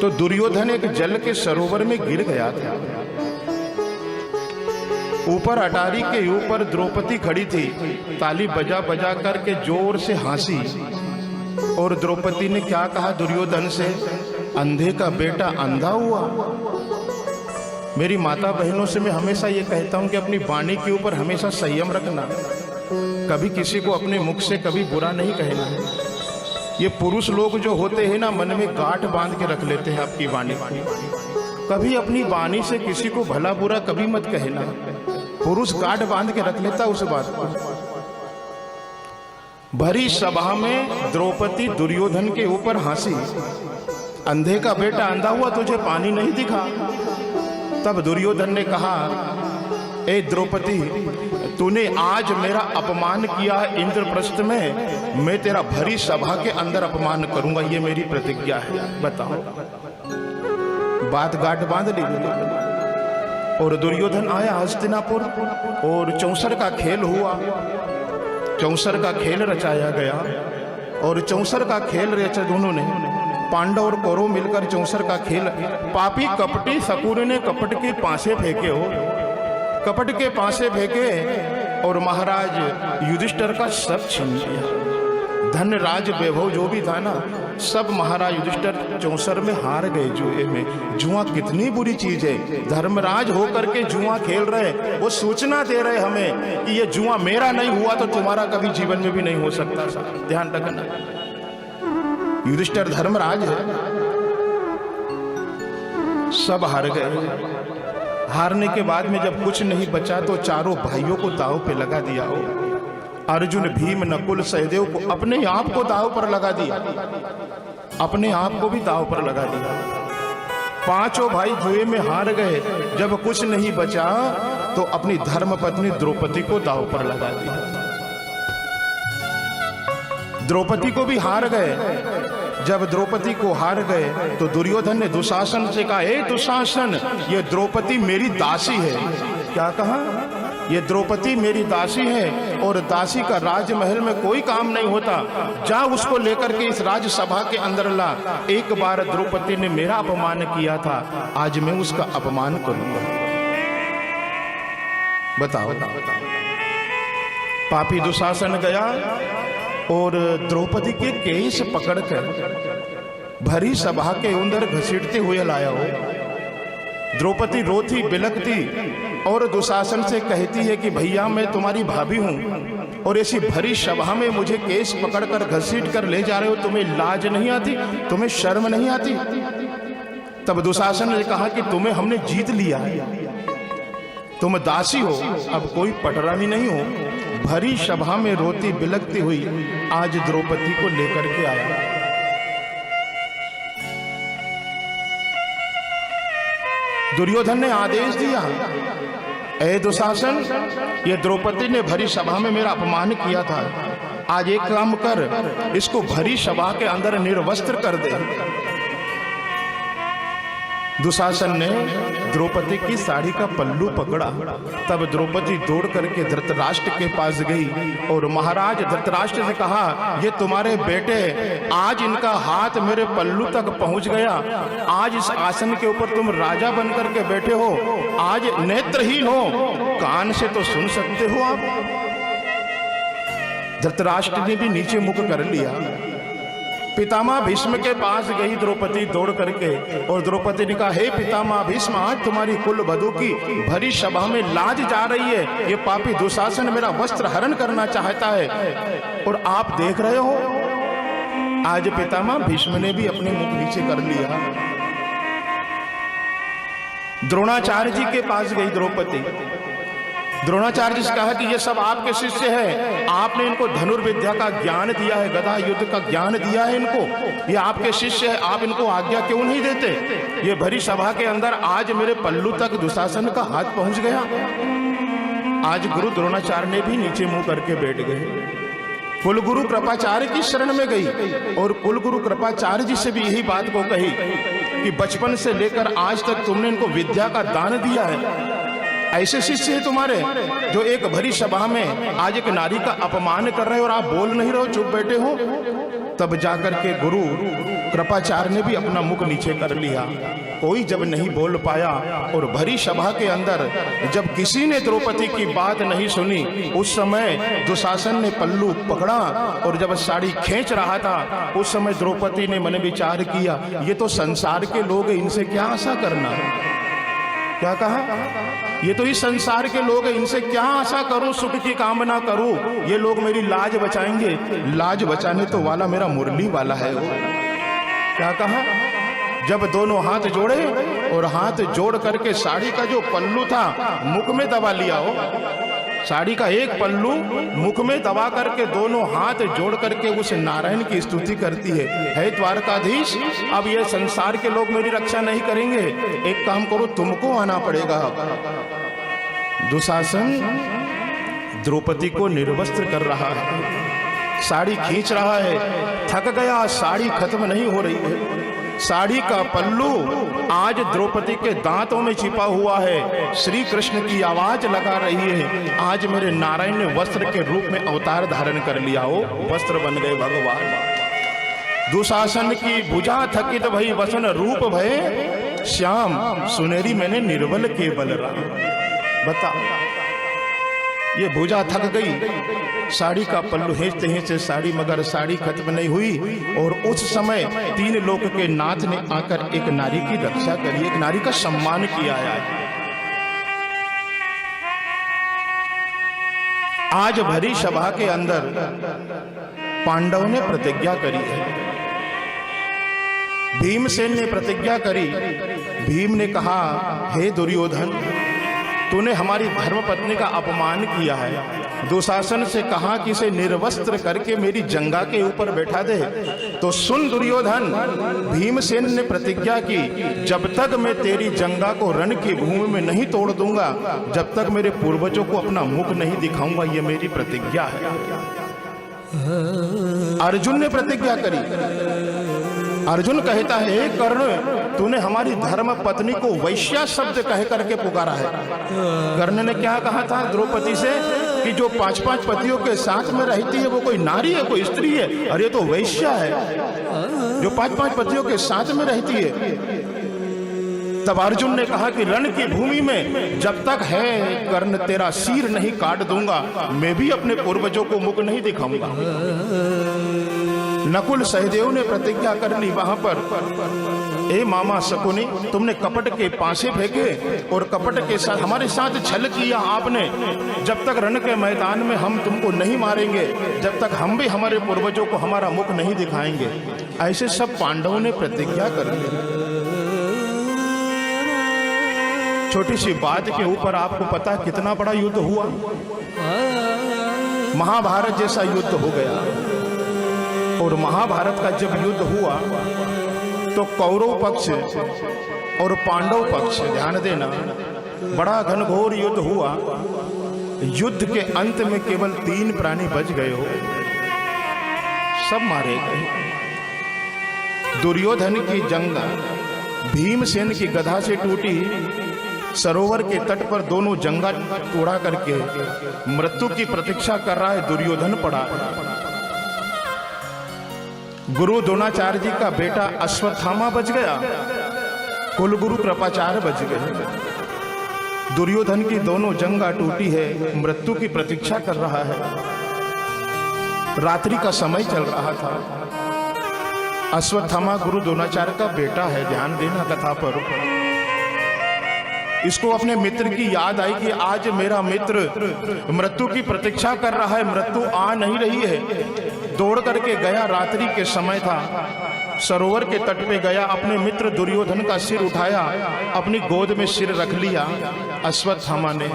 तो दुर्योधन एक जल के सरोवर में गिर गया था। ऊपर अटारी के ऊपर द्रौपदी खड़ी थी, ताली बजा बजा करके जोर से हंसी। और द्रौपदी ने क्या कहा दुर्योधन से, अंधे का बेटा अंधा हुआ। मेरी माता बहनों से मैं हमेशा ये कहता हूं कि अपनी वाणी के ऊपर हमेशा संयम रखना, कभी किसी को अपने मुख से कभी बुरा नहीं कहना है। ये पुरुष लोग जो होते हैं ना, मन में गांठ बांध के रख लेते हैं आपकी वाणी। कभी अपनी वाणी से किसी को भला बुरा कभी मत कहना। पुरुष गांठ बांध के रख लेता उस बात को। भरी सभा में द्रौपदी दुर्योधन के ऊपर हंसी, अंधे का बेटा अंधा हुआ, तुझे पानी नहीं दिखा। तब दुर्योधन ने कहा, ए द्रौपदी, तूने आज मेरा अपमान किया है इंद्रप्रस्थ में, मैं तेरा भरी सभा के अंदर अपमान करूंगा, ये मेरी प्रतिज्ञा है। बताओ, बात गांठ बांध ली। और दुर्योधन आया हस्तिनापुर और चौसर का खेल हुआ। चौसर का खेल रचाया गया और चौसर का खेल रचा दोनों ने, पांडव और कौरव मिलकर चौसर का खेल। पापी कपटी शकुनी ने कपट के पासे फेंके हो, कपट के पासे फेंके और महाराज युधिष्ठिर का सब छीन लिया। धन राज वैभव जो भी था ना, सब महाराज युधिष्ठिर चौसर में हार गए जुए में। जुआ कितनी बुरी चीज है। धर्मराज होकर के जुआ खेल रहे, वो सूचना दे रहे हमें कि ये जुआ मेरा नहीं हुआ तो तुम्हारा कभी जीवन में भी नहीं हो सकता। ध्यान रखना, युधिष्ठिर धर्मराज है, सब हार गए। हारने के बाद में जब कुछ नहीं बचा तो चारों भाइयों को दांव पे लगा दिया हो। अर्जुन, भीम, नकुल, सहदेव को अपने आप को दांव पर लगा दिया, अपने आप को भी दांव पर लगा दिया। पांचों भाई जुए में हार गए। जब कुछ नहीं बचा तो अपनी धर्मपत्नी द्रौपदी को दांव पर लगा दिया। द्रौपदी को भी हार गए। जब द्रौपदी को हार गए तो दुर्योधन ने दुशासन से कहा, ए दुशासन, ये द्रौपदी मेरी दासी है। क्या कहा? ये द्रौपदी मेरी दासी है और दासी का राजमहल में कोई काम नहीं होता। जा उसको लेकर के इस राजसभा के अंदर ला। एक बार द्रौपदी ने मेरा अपमान किया था, आज मैं उसका अपमान करूंगा। बताओ, पापी दुशासन गया और द्रौपदी के केस पकड़कर भरी सभा के अंदर घसीटते हुए लाया हो। द्रौपदी रोती बिलकती और दुशासन से कहती है कि भैया मैं तुम्हारी भाभी हूं और ऐसी भरी सभा में मुझे केस पकड़कर घसीट कर ले जा रहे हो, तुम्हें लाज नहीं आती, तुम्हें शर्म नहीं आती? तब दुशासन ने कहा कि तुम्हें हमने जीत लिया है, तुम दासी हो, अब कोई पटरानी नहीं हो। भरी सभा में रोती बिलकती हुई आज द्रौपदी को लेकर के आया। दुर्योधन ने आदेश दिया, ए दुशासन, ये द्रौपदी ने भरी सभा में मेरा अपमान किया था, आज एक काम कर, इसको भरी सभा के अंदर निर्वस्त्र कर दे। दुशासन ने द्रौपदी की साड़ी का पल्लू पकड़ा। तब द्रौपदी दौड़ करके धृतराष्ट्र के पास गई और महाराज धृतराष्ट्र से कहा, ये तुम्हारे बेटे, आज इनका हाथ मेरे पल्लू तक पहुंच गया। आज इस आसन के ऊपर तुम राजा बन करके बैठे हो, आज नेत्रहीन हो, कान से तो सुन सकते हो आप। धृतराष्ट्र ने भी नीचे मुख कर लिया। पितामह भीष्म के पास गई द्रौपदी दौड़ करके और द्रौपदी ने कहा, हे पितामह भीष्म, आज तुम्हारी कुल वधू की भरी सभा में लाज जा रही है। ये पापी दुशासन मेरा वस्त्र हरण करना चाहता है और आप देख रहे हो। आज पितामह भीष्म ने भी अपने मुख नीचे कर लिया। द्रोणाचार्य जी के पास गई द्रौपदी। द्रोणाचार्य जी से कहा कि ये सब आपके शिष्य हैं, आपने इनको धनुर्विद्या का ज्ञान दिया है, गदा युद्ध का ज्ञान दिया है इनको, ये आपके शिष्य है, आप इनको आज्ञा क्यों नहीं देते? ये भरी सभा के अंदर आज मेरे पल्लू तक दुशासन का हाथ पहुंच गया। आज गुरु द्रोणाचार्य ने भी नीचे मुंह करके बैठ गए। कुलगुरु कृपाचार्य की शरण में गई और कुलगुरु कृपाचार्य जी से भी यही बात को कही कि बचपन से लेकर आज तक तुमने इनको विद्या का दान दिया है, ऐसे शिष्य है तुम्हारे जो एक भरी सभा में आज एक नारी का अपमान कर रहे हो और आप बोल नहीं रहे हो, चुप बैठे हो। तब जाकर के गुरु कृपाचार्य ने भी अपना मुख नीचे कर लिया। कोई जब नहीं बोल पाया और भरी सभा के अंदर जब किसी ने द्रौपदी की बात नहीं सुनी, उस समय दुशासन ने पल्लू पकड़ा और जब साड़ी खींच रहा था, उस समय द्रौपदी ने मन विचार किया, ये तो संसार के लोग हैं, इनसे क्या आशा करना। क्या कहा? ये तो इस संसार के लोग हैं, इनसे क्या आशा करूं, सुख की कामना करूं, ये लोग मेरी लाज बचाएंगे। लाज बचाने तो वाला मेरा मुरली वाला है वो। क्या कहा? जब दोनों हाथ जोड़े और हाथ जोड़ करके साड़ी का जो पल्लू था मुख में दबा लिया हो, साड़ी का एक पल्लू मुख में दबा करके दोनों हाथ जोड़ करके उस नारायण की स्तुति करती है द्वारकाधीश, अब ये संसार के लोग मेरी रक्षा नहीं करेंगे, एक काम करो, तुमको आना पड़ेगा। दुशासन द्रौपदी को निर्वस्त्र कर रहा है, साड़ी खींच रहा है, थक गया, साड़ी खत्म नहीं हो रही है। साड़ी का पल्लू आज द्रौपदी के दांतों में छिपा हुआ है, श्री कृष्ण की आवाज लगा रही है, आज मेरे नारायण ने वस्त्र के रूप में अवतार धारण कर लिया हो, वस्त्र बन गए भगवान। दुशासन की भुजा थकित भई वसन रूप भय श्याम, सुनेरी मैंने निर्बल केवल राम। बता, ये भुजा थक गई, साड़ी का पल्लू खींचते खींचते साड़ी, मगर साड़ी खत्म नहीं हुई। और उस समय तीन लोक के नाथ ने आकर एक नारी की रक्षा करी, एक नारी का सम्मान किया है। आज भरी सभा के अंदर पांडव ने प्रतिज्ञा करी है, भीमसेन ने प्रतिज्ञा करी। भीम ने कहा, हे दुर्योधन, तूने हमारी धर्मपत्नी का अपमान किया है। दुशासन से कहा कि इसे निर्वस्त्र करके मेरी जंगा के ऊपर बैठा दे। तो सुन दुर्योधन, भीमसेन ने प्रतिज्ञा की, जब तक मैं तेरी जंगा को रण की भूमि में नहीं तोड़ दूंगा, जब तक मेरे पूर्वजों को अपना मुख नहीं दिखाऊंगा, ये मेरी प्रतिज्ञा है। अर्जुन ने प्रतिज्ञा करी। अर्जुन कहता है, कर्ण, तूने हमारी धर्म पत्नी को वैश्या शब्द कह करके पुकारा है। कर्ण ने क्या कहा था द्रौपदी से कि जो 5-5 पतियों के साथ में रहती है वो कोई नारी है, कोई स्त्री है, और ये तो वैश्या है जो 5-5 पतियों के साथ में रहती है। तब अर्जुन ने कहा कि रण की भूमि में जब तक है कर्ण तेरा सिर नहीं काट दूंगा, मैं भी अपने पूर्वजों को मुख नहीं दिखाऊंगा। नकुल सहदेव ने प्रतिज्ञा कर ली वहां पर, ए मामा शकुनी, तुमने कपट के पासे फेंके और कपट के साथ हमारे साथ छल किया आपने। जब तक रण के मैदान में हम तुमको नहीं मारेंगे, जब तक हम भी हमारे पूर्वजों को हमारा मुख नहीं दिखाएंगे। ऐसे सब पांडवों ने प्रतिज्ञा कर ली। छोटी सी बात के ऊपर आपको पता कितना बड़ा युद्ध हुआ, महाभारत जैसा युद्ध हो गया। और महाभारत का जब युद्ध हुआ तो कौरव पक्ष और पांडव पक्ष, ध्यान देना, बड़ा घनघोर युद्ध हुआ। युद्ध के अंत में केवल 3 प्राणी बच गए हो, सब मारे गए। दुर्योधन की जंगा भीमसेन की गदा से टूटी, सरोवर के तट पर दोनों जंगा तोड़ा करके मृत्यु की प्रतीक्षा कर रहा है दुर्योधन पड़ा। गुरु द्रोणाचार्य जी का बेटा अश्वत्थामा बच गया, कुलगुरु कृपाचार्य बच गए। दुर्योधन की दोनों जंगा टूटी है, मृत्यु की प्रतीक्षा कर रहा है। रात्रि का समय चल रहा था। अश्वत्थामा गुरु द्रोणाचार्य का बेटा है, ध्यान देना कथा पर। इसको अपने मित्र की याद आई कि आज मेरा मित्र मृत्यु की प्रतीक्षा कर रहा है, मृत्यु आ नहीं रही है। दौड़ करके गया, रात्रि के समय था, सरोवर के तट पे गया, अपने मित्र दुर्योधन का सिर उठाया, अपनी गोद में सिर रख लिया अश्वत्थामा ने।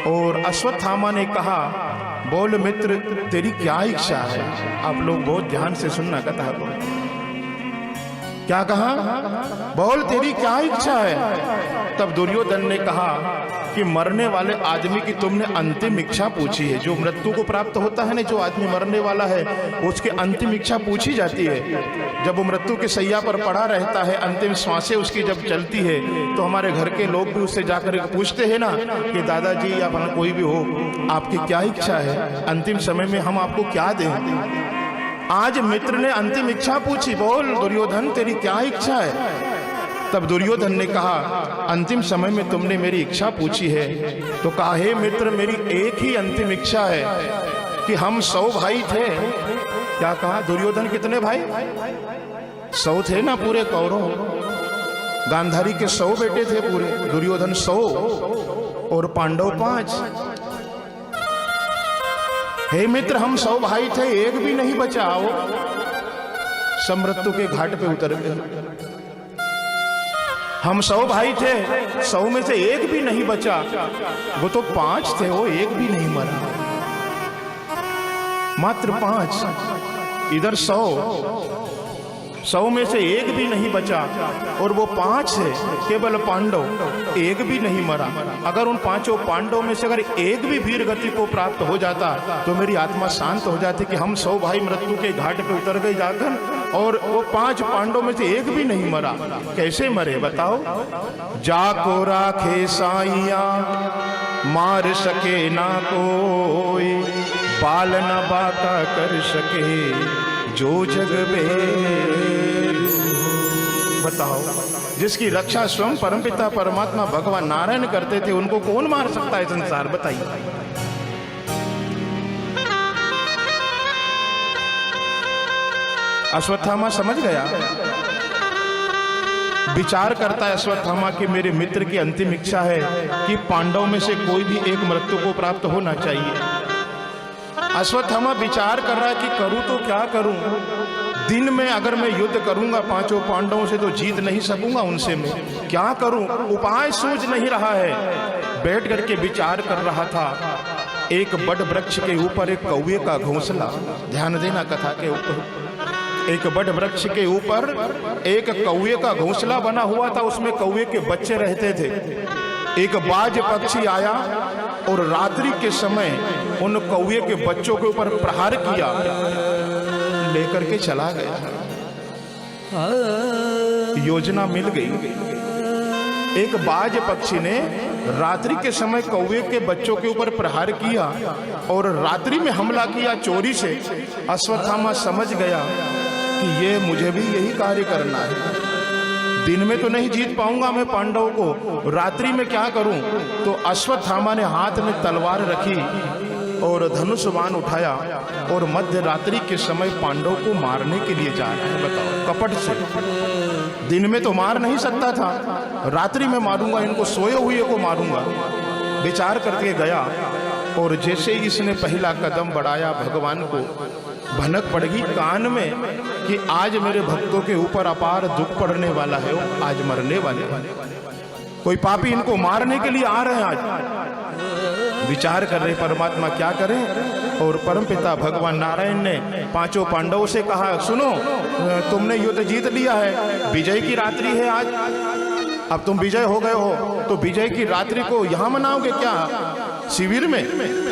और अश्वत्थामा ने कहा, बोल मित्र, तेरी क्या इच्छा है? आप लोग बहुत ध्यान से सुनना कथा को। क्या कहा? बोल तेरी क्या इच्छा है? तब दुर्योधन ने कहा कि मरने वाले आदमी की तुमने अंतिम इच्छा पूछी है। जो मृत्यु को प्राप्त होता है ना, जो आदमी मरने वाला है, उसकी अंतिम इच्छा पूछी जाती है। जब वो मृत्यु के सैया पर पड़ा रहता है, अंतिम श्वासें उसकी जब चलती है, तो हमारे घर के लोग भी उससे जाकर पूछते हैं ना कि दादाजी या कोई भी हो, आपकी क्या इच्छा है? अंतिम समय में हम आपको क्या दें? आज मित्र ने अंतिम इच्छा पूछी। बोल दुर्योधन तेरी क्या इच्छा है? तब दुर्योधन ने कहा, अंतिम समय में तुमने मेरी इच्छा पूछी है तो कहा, हे मित्र मेरी एक ही अंतिम इच्छा है कि हम 100 भाई थे। क्या कहा? दुर्योधन कितने भाई? 100 थे ना पूरे कौरव। गांधारी के 100 बेटे थे पूरे, दुर्योधन 100 और पांडव 5। हे मित्र हम 100 भाई थे, एक भी नहीं बचा। आओ, सब मृत्यु के घाट पे उतर गए। हम 100 भाई थे, 100 में से एक भी नहीं बचा। वो तो 5 थे, वो एक भी नहीं मरा, मात्र 5। इधर 100 में से एक भी नहीं बचा, और वो 5 है केवल पांडव, एक भी नहीं मरा। अगर उन 5 पांडव में से अगर एक भी वीर गति को प्राप्त हो जाता तो मेरी आत्मा शांत हो जाती कि हम 100 भाई मृत्यु के घाट पे उतर गए जाकर, और वो 5 पांडव में से एक भी नहीं मरा। कैसे मरे बताओ? जाको राखे साइया मार सके ना कोई, बाल न बाका कर सके जो जग में। बताओ, जिसकी रक्षा स्वयं परमपिता परमात्मा भगवान नारायण करते थे, उनको कौन मार सकता है संसार? बताइए। अश्वत्थामा समझ गया, विचार करता है अश्वत्थामा कि मेरे मित्र की अंतिम इच्छा है कि पांडव में से कोई भी एक मृत्यु को प्राप्त होना चाहिए। अश्वत्थामा विचार कर रहा है कि करूं तो क्या करूं? दिन में अगर मैं युद्ध करूंगा 5 पांडवों से तो जीत नहीं सकूंगा, उनसे मैं क्या करूं? उपाय सूझ नहीं रहा है। बैठ करके विचार कर रहा था। एक बड़ वृक्ष के ऊपर एक कौवे का घोंसला, ध्यान देना कथा के ऊपर, एक बड़ वृक्ष के ऊपर एक कौवे का घोंसला बना हुआ था, उसमें कौवे के बच्चे रहते थे। एक बाज पक्षी आया और रात्रि के समय उन कौवे के बच्चों के ऊपर प्रहार किया, लेकर के चला गया। योजना मिल गई। एक बाज पक्षी ने रात्रि के समय कौवे के बच्चों के ऊपर प्रहार किया और रात्रि में हमला किया चोरी से। अश्वत्थामा समझ गया कि ये मुझे भी यही कार्य करना है। दिन में तो नहीं जीत पाऊंगा मैं पांडवों को, रात्रि में क्या करूं? तो अश्वत्थामा ने हाथ में तलवार रखी और धनुष बाण उठाया और मध्य रात्रि के समय पांडव को मारने के लिए जा रहा है। बताओ, कपट से। दिन में तो मार नहीं सकता था, रात्रि में मारूंगा, इनको सोए हुए को मारूंगा। विचार करके गया और जैसे ही इसने पहला कदम बढ़ाया, भगवान को भनक पड़ गई कान में कि आज मेरे भक्तों के ऊपर अपार दुख पड़ने वाला है, आज मरने वाले हैं, कोई पापी इनको मारने के लिए आ रहे हैं आज। विचार कर रहे परमात्मा क्या करें। और परमपिता भगवान नारायण ने 5 पांडवों से कहा, सुनो, तुमने युद्ध जीत लिया है, विजय की रात्रि है आज, अब तुम विजय हो गए हो, तो विजय की रात्रि को यहां मनाओगे क्या? शिविर में?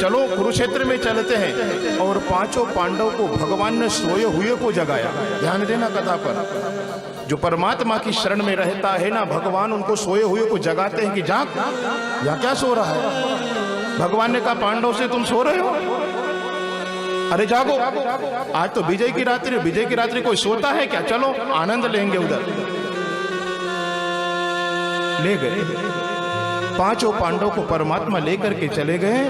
चलो कुरुक्षेत्र में चलते हैं। और 5 पांडव को भगवान ने सोए हुए को जगाया। ध्यान देना कथा पर। जो परमात्मा की शरण में रहता है ना, भगवान उनको सोए हुए को जगाते हैं कि जाग, या क्या सो रहा है? भगवान ने कहा पांडव से, तुम सो रहे हो, अरे जागो, आज तो विजय की रात्रि, विजय की रात्रि कोई सोता है क्या? चलो आनंद लेंगे। उधर ले गए 5 पांडव को परमात्मा लेकर के चले गए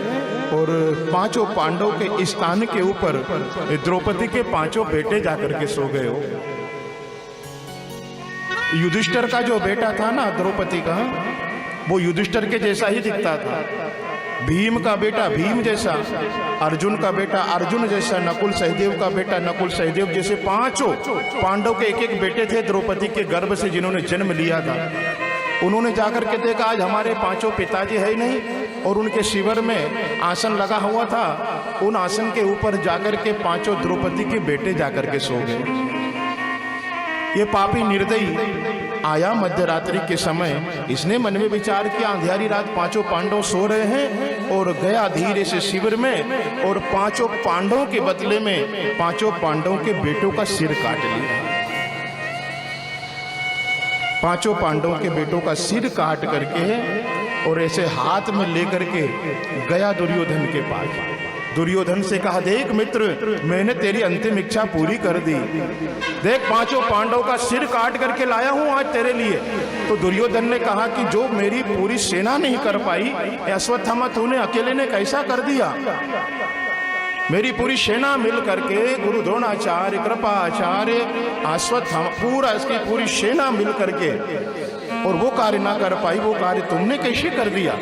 और 5 पांडव के स्थान के ऊपर द्रौपदी के 5 बेटे जाकर के सो गए हो। युधिष्ठिर का जो बेटा था ना द्रौपदी का, वो युधिष्ठिर के जैसा ही दिखता था। भीम का बेटा भीम जैसा, अर्जुन का बेटा अर्जुन जैसा, नकुल सहदेव का बेटा नकुल सहदेव जैसे। 5 पांडव के एक बेटे थे द्रौपदी के गर्भ से, जिन्होंने जन्म लिया था। उन्होंने जाकर के देखा आज हमारे 5 पिताजी है ही नहीं, और उनके शिविर में आसन लगा हुआ था, उन आसन के ऊपर जाकर के 5 द्रौपदी के बेटे जाकर के सो गए। ये पापी निर्दयी आया मध्यरात्रि के समय, इसने मन में विचार किया अंधियारी रात पांचों पांडव सो रहे हैं, और गया धीरे से शिविर में और पांचों पांडवों के बदले में पांचों पांडवों के बेटों का सिर काट लिया। पांचों पांडवों के बेटों का सिर काट करके और ऐसे हाथ में लेकर के गया दुर्योधन के पास। दुर्योधन से कहा, देख मित्र, मैंने तेरी अंतिम इच्छा पूरी कर दी। देख, पांचों पांडवों का सिर काट करके लाया हूं आज तेरे लिए। तो दुर्योधन ने कहा कि जो मेरी पूरी सेना नहीं कर पाई, अश्वत्थामा तूने अकेले ने कैसा कर दिया? मेरी पूरी सेना मिल करके, गुरु द्रोणाचार्य, कृपाचार्य, अश्वत्थामा, पूरा इसकी पूरी सेना मिल करके, और वो कार्य ना कर पाई, वो कार्य तुमने कैसे कर दिया?